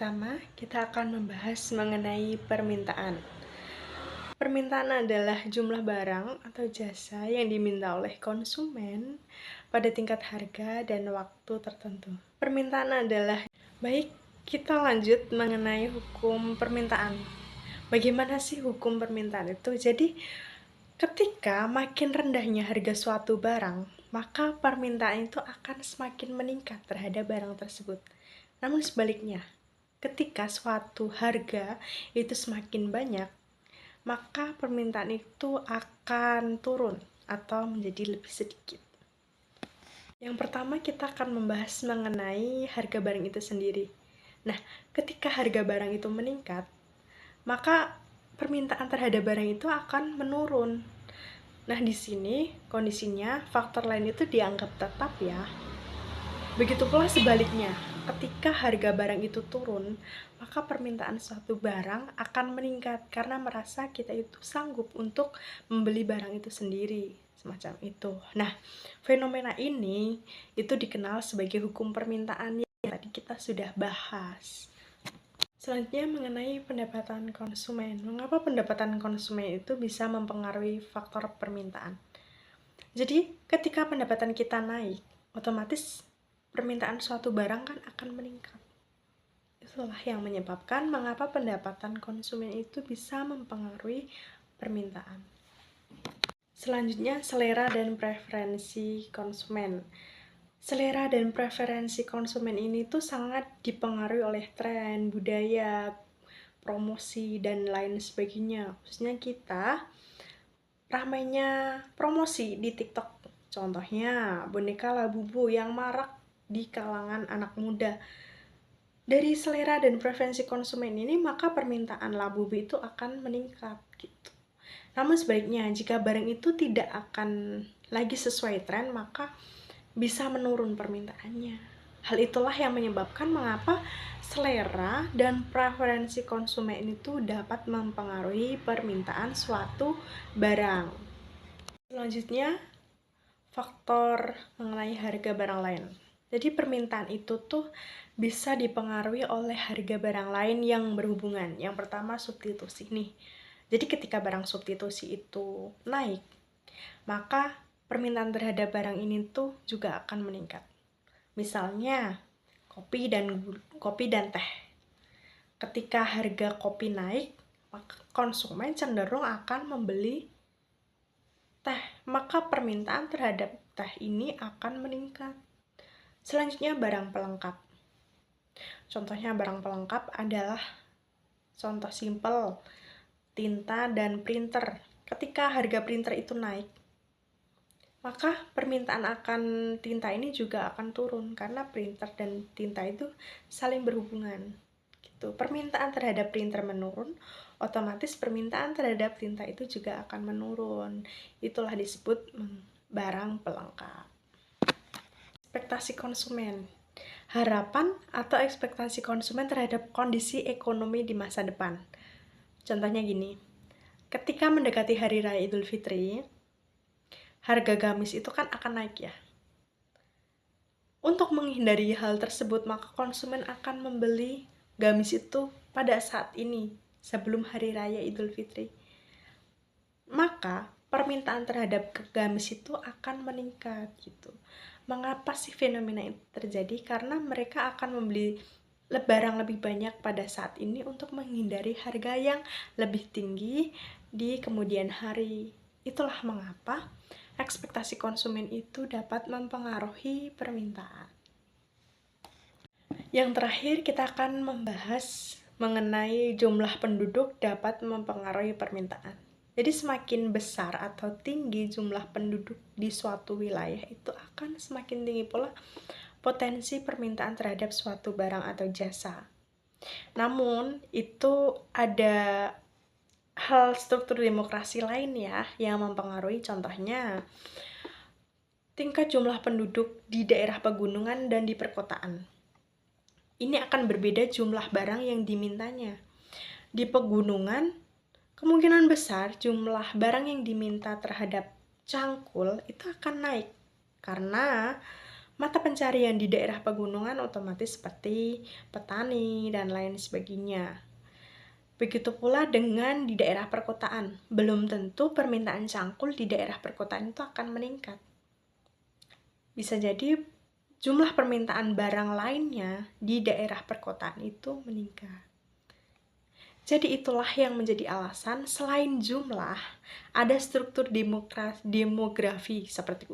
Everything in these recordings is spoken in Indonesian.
pertama, kita akan membahas mengenai permintaan. Permintaan adalah jumlah barang atau jasa yang diminta oleh konsumen pada tingkat harga dan waktu tertentu. Permintaan adalah, baik, kita lanjut mengenai hukum permintaan. Bagaimana sih hukum permintaan itu? Jadi, ketika makin rendahnya harga suatu barang, maka permintaan itu akan semakin meningkat terhadap barang tersebut. Namun sebaliknya, ketika suatu harga itu semakin banyak, maka permintaan itu akan turun atau menjadi lebih sedikit. Yang pertama, kita akan membahas mengenai harga barang itu sendiri. Nah, ketika harga barang itu meningkat, maka permintaan terhadap barang itu akan menurun. Nah, di sini kondisinya faktor lain itu dianggap tetap ya. Begitu pula sebaliknya, ketika harga barang itu turun, maka permintaan suatu barang akan meningkat karena merasa kita itu sanggup untuk membeli barang itu sendiri, semacam itu. Nah, fenomena ini itu dikenal sebagai hukum permintaan yang tadi kita sudah bahas. Selanjutnya mengenai pendapatan konsumen. Mengapa pendapatan konsumen itu bisa mempengaruhi faktor permintaan? Jadi, ketika pendapatan kita naik, otomatis permintaan suatu barang kan akan meningkat. Itulah yang menyebabkan mengapa pendapatan konsumen itu bisa mempengaruhi permintaan. Selanjutnya, selera dan preferensi konsumen. Selera dan preferensi konsumen ini tuh sangat dipengaruhi oleh tren, budaya, promosi, dan lain sebagainya. Khususnya kita, ramainya promosi di TikTok. Contohnya, boneka Labubu yang marak di kalangan anak muda. Dari selera dan preferensi konsumen ini, maka permintaan Labubu itu akan meningkat gitu. Namun sebaliknya, jika barang itu tidak akan lagi sesuai tren, maka bisa menurun permintaannya. Hal itulah yang menyebabkan mengapa selera dan preferensi konsumen itu dapat mempengaruhi permintaan suatu barang. Selanjutnya, faktor mengenai harga barang lain. Jadi permintaan itu tuh bisa dipengaruhi oleh harga barang lain yang berhubungan. Yang pertama, substitusi nih. Jadi ketika barang substitusi itu naik, maka permintaan terhadap barang ini tuh juga akan meningkat. Misalnya, kopi dan teh. Ketika harga kopi naik, maka konsumen cenderung akan membeli teh, maka permintaan terhadap teh ini akan meningkat. Selanjutnya, barang pelengkap. Contohnya barang pelengkap adalah contoh simpel, tinta dan printer. Ketika harga printer itu naik, maka permintaan akan tinta ini juga akan turun karena printer dan tinta itu saling berhubungan. Gitu. Permintaan terhadap printer menurun, otomatis permintaan terhadap tinta itu juga akan menurun. Itulah disebut barang pelengkap. Ekspektasi konsumen. Harapan atau ekspektasi konsumen terhadap kondisi ekonomi di masa depan. Contohnya gini, ketika mendekati Hari Raya Idul Fitri, harga gamis itu kan akan naik ya. Untuk menghindari hal tersebut, maka konsumen akan membeli gamis itu pada saat ini, sebelum Hari Raya Idul Fitri. Maka, permintaan terhadap gamis itu akan meningkat gitu. Mengapa sih fenomena itu terjadi? Karena mereka akan membeli barang lebih banyak pada saat ini untuk menghindari harga yang lebih tinggi di kemudian hari. Itulah mengapa ekspektasi konsumen itu dapat mempengaruhi permintaan. Yang terakhir, kita akan membahas mengenai jumlah penduduk dapat mempengaruhi permintaan. Jadi semakin besar atau tinggi jumlah penduduk di suatu wilayah, itu akan semakin tinggi pula potensi permintaan terhadap suatu barang atau jasa. Namun, itu ada hal struktur demokrasi lain ya yang mempengaruhi. Contohnya, tingkat jumlah penduduk di daerah pegunungan dan di perkotaan. Ini akan berbeda jumlah barang yang dimintanya. Di pegunungan, kemungkinan besar jumlah barang yang diminta terhadap cangkul itu akan naik karena Mata pencarian di daerah pegunungan otomatis seperti petani dan lain sebagainya. Begitu pula dengan di daerah perkotaan, belum tentu permintaan cangkul di daerah perkotaan itu akan meningkat. Bisa jadi jumlah permintaan barang lainnya di daerah perkotaan itu meningkat. Jadi itulah yang menjadi alasan selain jumlah, ada struktur demografi seperti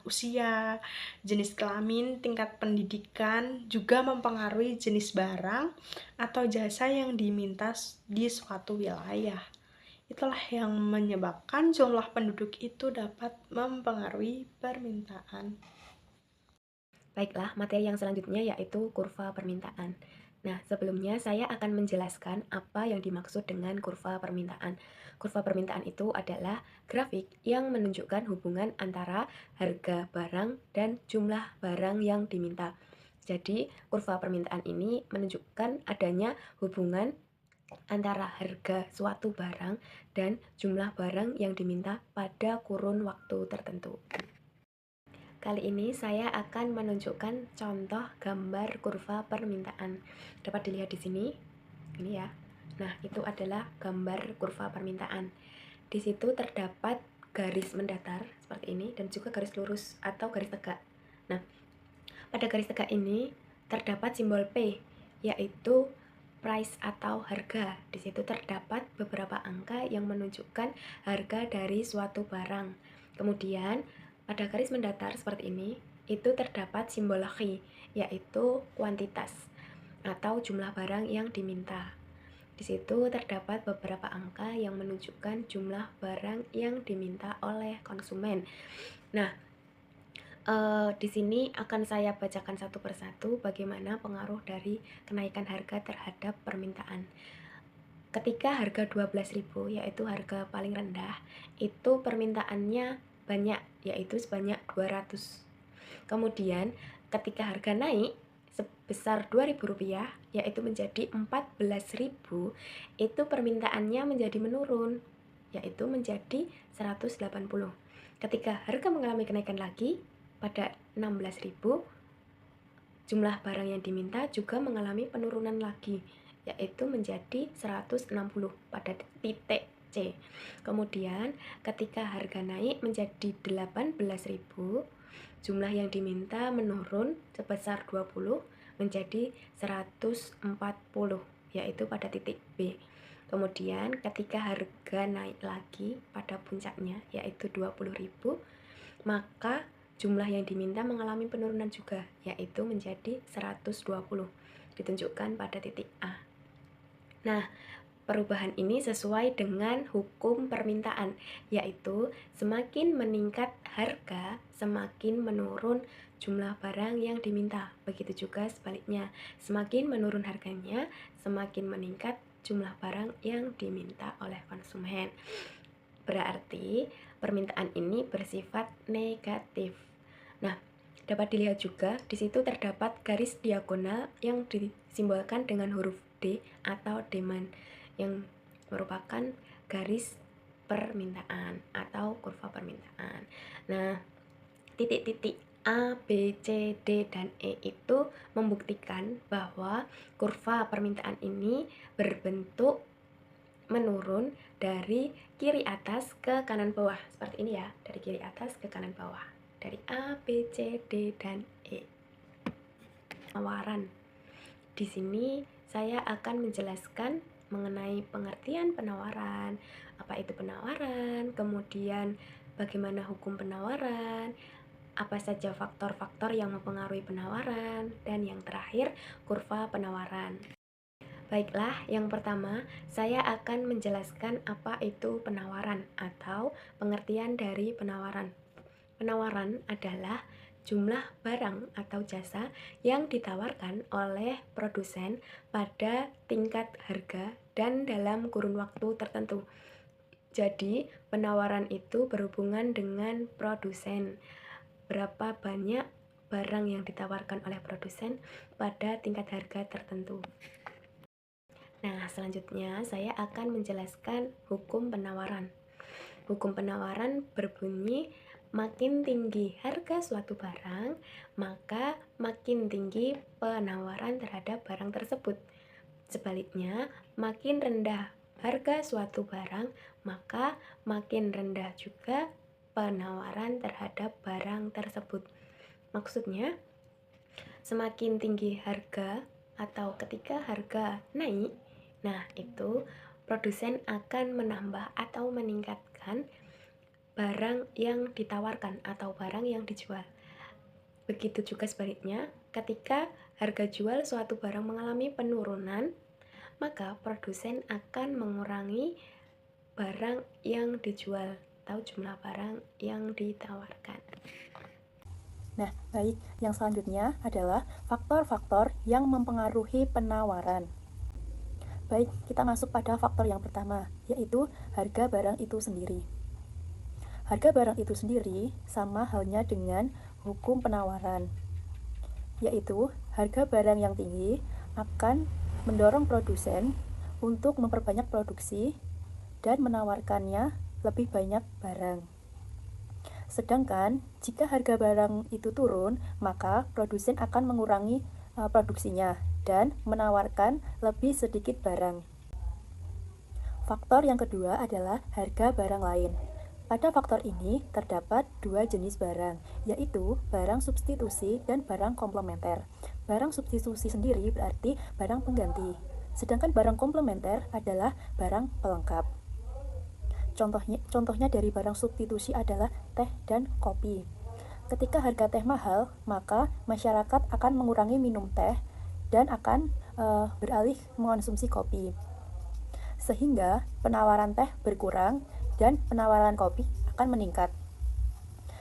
usia, jenis kelamin, tingkat pendidikan, juga mempengaruhi jenis barang atau jasa yang diminta di suatu wilayah. Itulah yang menyebabkan jumlah penduduk itu dapat mempengaruhi permintaan. Baiklah, materi yang selanjutnya yaitu kurva permintaan. Nah, sebelumnya saya akan menjelaskan apa yang dimaksud dengan kurva permintaan. Kurva permintaan itu adalah grafik yang menunjukkan hubungan antara harga barang dan jumlah barang yang diminta. Jadi, kurva permintaan ini menunjukkan adanya hubungan antara harga suatu barang dan jumlah barang yang diminta pada kurun waktu tertentu. Kali ini saya akan menunjukkan contoh gambar kurva permintaan. Dapat dilihat di sini. Ini ya. Nah, itu adalah gambar kurva permintaan. Di situ terdapat garis mendatar seperti ini dan juga garis lurus atau garis tegak. Nah, pada garis tegak ini terdapat simbol P, yaitu price atau harga. Di situ terdapat beberapa angka yang menunjukkan harga dari suatu barang. Kemudian pada garis mendatar seperti ini, itu terdapat simbol Q, yaitu kuantitas atau jumlah barang yang diminta. Di situ terdapat beberapa angka yang menunjukkan jumlah barang yang diminta oleh konsumen. Nah, di sini akan saya bacakan satu persatu bagaimana pengaruh dari kenaikan harga terhadap permintaan. Ketika harga 12.000 yaitu harga paling rendah, itu permintaannya banyak, yaitu sebanyak 200. Kemudian ketika harga naik sebesar Rp2.000 yaitu menjadi 14.000, itu permintaannya menjadi menurun, yaitu menjadi 180. Ketika harga mengalami kenaikan lagi pada 16.000, jumlah barang yang diminta juga mengalami penurunan lagi, yaitu menjadi 160 pada titik C. Kemudian ketika harga naik menjadi 18.000, jumlah yang diminta menurun sebesar 20 menjadi 140, yaitu pada titik B. Kemudian ketika harga naik lagi pada puncaknya yaitu 20.000, maka jumlah yang diminta mengalami penurunan juga, yaitu menjadi 120, ditunjukkan pada titik A. Nah, perubahan ini sesuai dengan hukum permintaan, yaitu semakin meningkat harga, semakin menurun jumlah barang yang diminta. Begitu juga sebaliknya, semakin menurun harganya, semakin meningkat jumlah barang yang diminta oleh konsumen. Berarti permintaan ini bersifat negatif. Nah, dapat dilihat juga di situ terdapat garis diagonal yang disimbolkan dengan huruf D atau demand, yang merupakan garis permintaan atau kurva permintaan. Nah, titik-titik A, B, C, D, dan E itu membuktikan bahwa kurva permintaan ini berbentuk menurun dari kiri atas ke kanan bawah. Seperti ini ya, dari kiri atas ke kanan bawah. Dari A, B, C, D, dan E. Penawaran. Di sini saya akan menjelaskan mengenai pengertian penawaran, apa itu penawaran, kemudian bagaimana hukum penawaran, apa saja faktor-faktor yang mempengaruhi penawaran, dan yang terakhir kurva penawaran. Baiklah, yang pertama saya akan menjelaskan apa itu penawaran atau pengertian dari penawaran. Penawaran adalah jumlah barang atau jasa yang ditawarkan oleh produsen pada tingkat harga dan dalam kurun waktu tertentu. Jadi, penawaran itu berhubungan dengan produsen. Berapa banyak barang yang ditawarkan oleh produsen pada tingkat harga tertentu. Nah, selanjutnya saya akan menjelaskan hukum penawaran. Hukum penawaran berbunyi makin tinggi harga suatu barang, maka makin tinggi penawaran terhadap barang tersebut. Sebaliknya, makin rendah harga suatu barang, maka makin rendah juga penawaran terhadap barang tersebut. Maksudnya, semakin tinggi harga atau ketika harga naik, nah itu produsen akan menambah atau meningkatkan barang yang ditawarkan atau barang yang dijual. Begitu juga sebaliknya, ketika harga jual suatu barang mengalami penurunan, maka produsen akan mengurangi barang yang dijual atau jumlah barang yang ditawarkan. Nah, baik, yang selanjutnya adalah faktor-faktor yang mempengaruhi penawaran. Baik, kita masuk pada faktor yang pertama, yaitu harga barang itu sendiri. Harga barang itu sendiri sama halnya dengan hukum penawaran, yaitu harga barang yang tinggi akan mendorong produsen untuk memperbanyak produksi dan menawarkannya lebih banyak barang. Sedangkan jika harga barang itu turun, maka produsen akan mengurangi produksinya dan menawarkan lebih sedikit barang. Faktor yang kedua adalah harga barang lain. Pada faktor ini terdapat dua jenis barang, yaitu barang substitusi dan barang komplementer. Barang substitusi sendiri berarti barang pengganti, sedangkan barang komplementer adalah barang pelengkap. Contohnya dari barang substitusi adalah teh dan kopi. Ketika harga teh mahal, maka masyarakat akan mengurangi minum teh dan akan beralih mengonsumsi kopi. Sehingga penawaran teh berkurang dan penawaran kopi akan meningkat.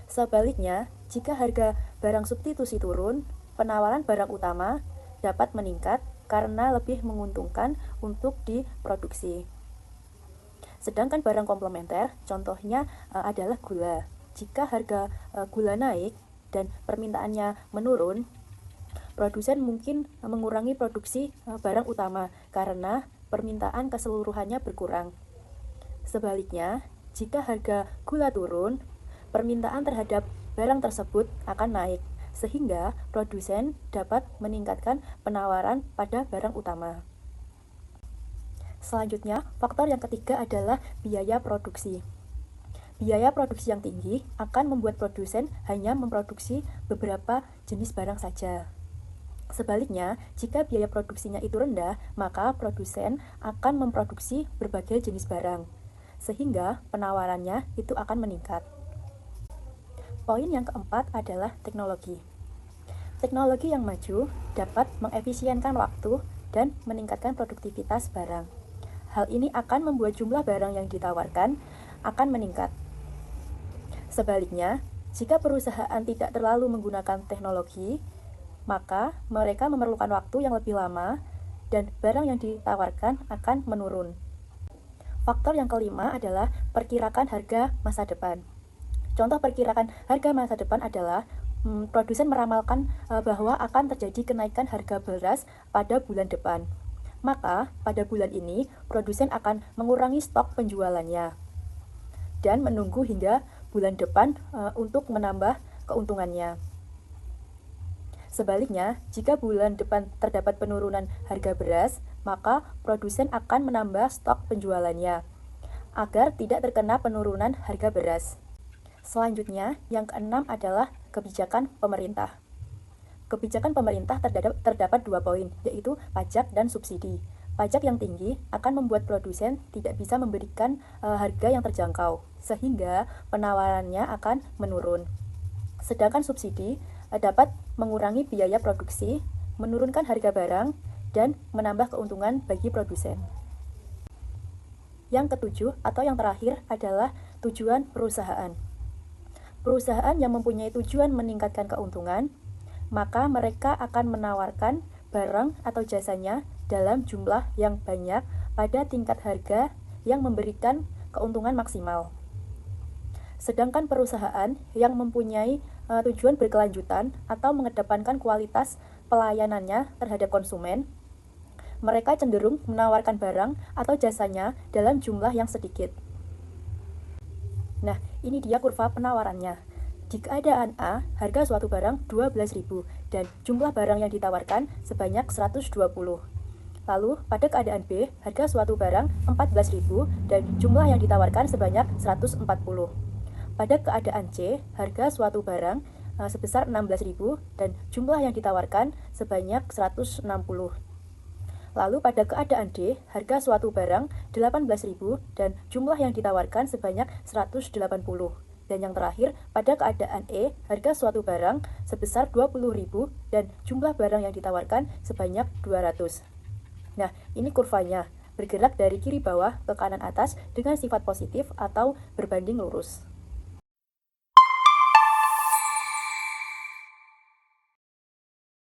Sebaliknya, jika harga barang substitusi turun, penawaran barang utama dapat meningkat karena lebih menguntungkan untuk diproduksi. Sedangkan barang komplementer, contohnya adalah gula. Jika harga gula naik dan permintaannya menurun, produsen mungkin mengurangi produksi barang utama karena permintaan keseluruhannya berkurang. Sebaliknya, jika harga gula turun, permintaan terhadap barang tersebut akan naik, sehingga produsen dapat meningkatkan penawaran pada barang utama. Selanjutnya, faktor yang ketiga adalah biaya produksi. Biaya produksi yang tinggi akan membuat produsen hanya memproduksi beberapa jenis barang saja. Sebaliknya, jika biaya produksinya itu rendah, maka produsen akan memproduksi berbagai jenis barang, sehingga penawarannya itu akan meningkat. Poin yang keempat adalah teknologi. Teknologi yang maju dapat mengefisienkan waktu dan meningkatkan produktivitas barang. Hal ini akan membuat jumlah barang yang ditawarkan akan meningkat. Sebaliknya, jika perusahaan tidak terlalu menggunakan teknologi, maka mereka memerlukan waktu yang lebih lama dan barang yang ditawarkan akan menurun. Faktor yang kelima adalah perkirakan harga masa depan. Contoh perkirakan harga masa depan adalah produsen meramalkan bahwa akan terjadi kenaikan harga beras pada bulan depan. Maka pada bulan ini produsen akan mengurangi stok penjualannya dan menunggu hingga bulan depan untuk menambah keuntungannya. Sebaliknya, jika bulan depan terdapat penurunan harga beras, maka produsen akan menambah stok penjualannya agar tidak terkena penurunan harga beras. Selanjutnya, yang keenam adalah kebijakan pemerintah. Kebijakan pemerintah terdapat 2 poin, yaitu pajak dan subsidi. Pajak yang tinggi akan membuat produsen tidak bisa memberikan harga yang terjangkau, sehingga penawarannya akan menurun. Sedangkan subsidi dapat mengurangi biaya produksi, menurunkan harga barang, dan menambah keuntungan bagi produsen. Yang ketujuh atau yang terakhir adalah tujuan perusahaan. Perusahaan yang mempunyai tujuan meningkatkan keuntungan, maka mereka akan menawarkan barang atau jasanya dalam jumlah yang banyak pada tingkat harga yang memberikan keuntungan maksimal. Sedangkan perusahaan yang mempunyai tujuan berkelanjutan atau mengedepankan kualitas pelayanannya terhadap konsumen, mereka cenderung menawarkan barang atau jasanya dalam jumlah yang sedikit. Nah, ini dia kurva penawarannya. Di keadaan A, harga suatu barang 12.000 dan jumlah barang yang ditawarkan sebanyak 120. Lalu, pada keadaan B, harga suatu barang 14.000 dan jumlah yang ditawarkan sebanyak 140. Pada keadaan C, harga suatu barang sebesar 16.000 dan jumlah yang ditawarkan sebanyak 160. Lalu pada keadaan D, harga suatu barang 18.000 dan jumlah yang ditawarkan sebanyak 180. Dan yang terakhir, pada keadaan E, harga suatu barang sebesar 20.000 dan jumlah barang yang ditawarkan sebanyak 200. Nah, ini kurvanya, bergerak dari kiri bawah ke kanan atas dengan sifat positif atau berbanding lurus.